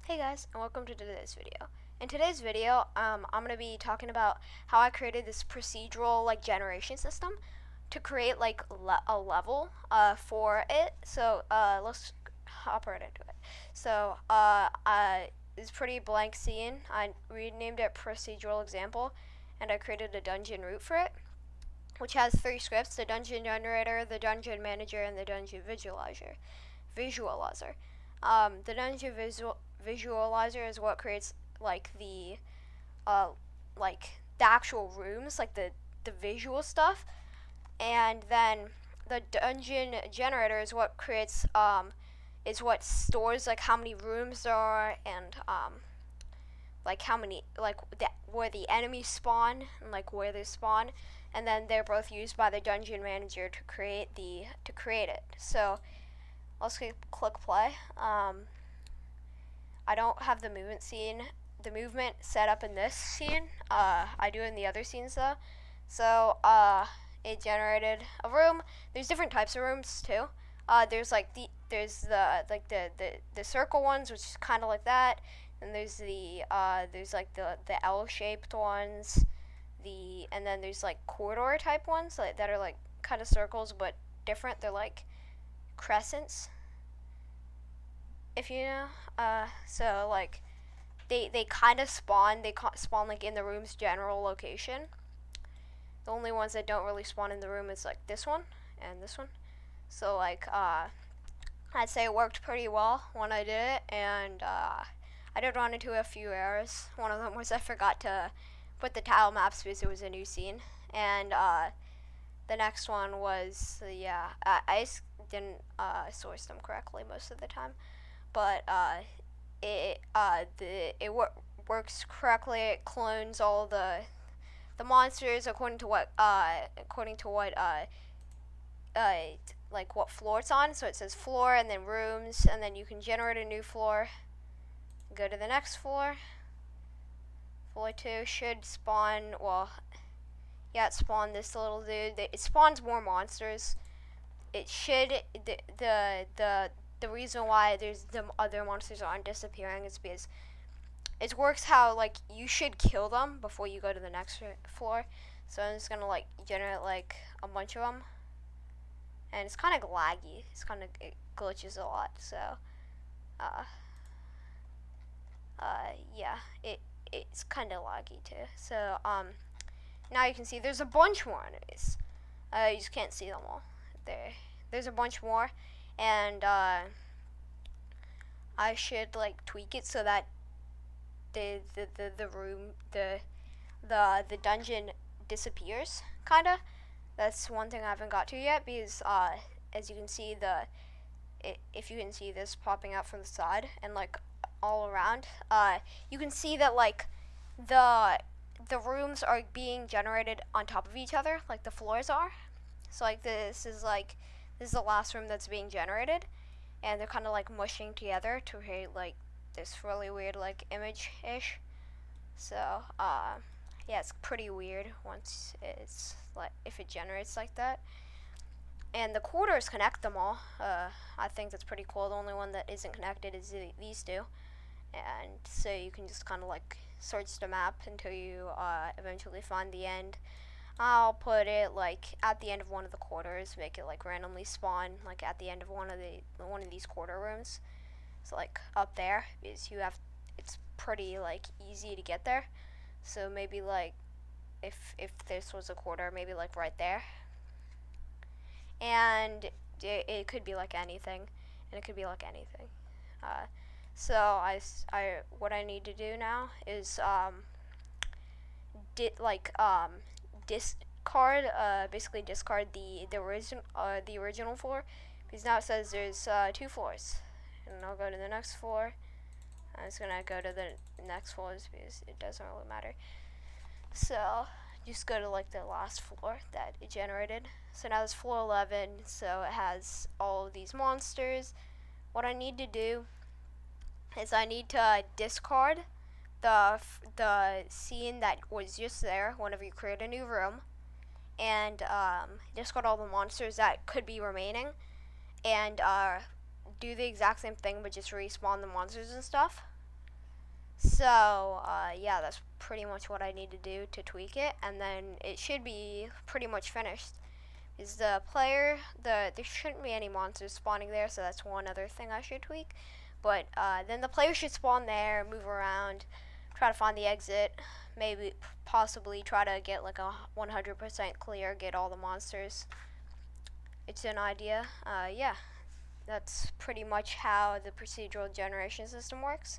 Hey guys, and welcome to today's video. In today's video, I'm going to be talking about how I created this procedural generation system to create a level for it. So let's hop right into it. So it's pretty blank scene. I renamed it procedural example, and I created a dungeon root for it, which has three scripts: the dungeon generator, the dungeon manager, and the dungeon visualizer. The dungeon visualizer is what creates uh, the actual rooms, the visual stuff, and then the dungeon generator is what creates is what stores how many rooms there are, and how many where the enemies spawn and where they spawn, and then they're both used by the dungeon manager to create it. So let's click play. I don't have the movement set up in this scene. I do in the other scenes though. So it generated a room. There's different types of rooms too. There's the circle ones, which is kind of like that. And there's the L-shaped ones. And then there's corridor type ones that are kind of circles but different. They're like crescents, if you know. So they kind of spawn. They spawn in the room's general location. The only ones that don't really spawn in the room is this one and this one. So I'd say it worked pretty well when I did it, and I did run into a few errors. One of them was I forgot to put the tile maps because it was a new scene, and the next one was I just didn't source them correctly most of the time, but it works correctly. It clones all the monsters according to what what floor it's on. So it says floor and then rooms, and then you can generate a new floor. Go to the next floor. Floor 2 should spawn. Well, yeah, it spawned this little dude. It spawns more monsters. It should the reason why there's the other monsters aren't disappearing is because it works how you should kill them before you go to the next floor. So I'm just gonna generate a bunch of them, and it's kind of laggy. It glitches a lot. So yeah, it's kind of laggy too. So now you can see there's a bunch more enemies. You just can't see them all. There's a bunch more, and I should tweak it so that the dungeon disappears, kinda. That's one thing I haven't got to yet, because as you can see, if you can see this popping out from the side and all around, you can see that the rooms are being generated on top of each other, like the floors are. So this is the last room that's being generated, and they're kind of mushing together to create this really weird image-ish. So yeah, it's pretty weird once it's if it generates like that. And the quarters connect them all. I think that's pretty cool. The only one that isn't connected is these two, and so you can just kind of search the map until you eventually find the end. I'll put it at the end of one of the quarters, make it randomly spawn at the end of one of these quarter rooms. So up there, because it's pretty easy to get there. So maybe if this was a quarter, maybe right there. And it could be anything, and it could be anything. So what I need to do now is basically discard the original floor, because now it says there's 2 floors, and I'll go to the next floor. I'm just gonna go to the next floors because it doesn't really matter. So just go to the last floor that it generated. So now it's floor 11, so it has all of these monsters. What I need to do is I need to discard the scene that was just there whenever you create a new room, and discard all the monsters that could be remaining, and do the exact same thing but just respawn the monsters and stuff. So yeah, that's pretty much what I need to do to tweak it, and then it should be pretty much finished. Is the player there shouldn't be any monsters spawning there, so that's one other thing I should tweak. But then the player should spawn there, move around, try to find the exit, maybe possibly try to get like a 100% clear, get all the monsters. It's an idea. Yeah, that's pretty much how the procedural generation system works.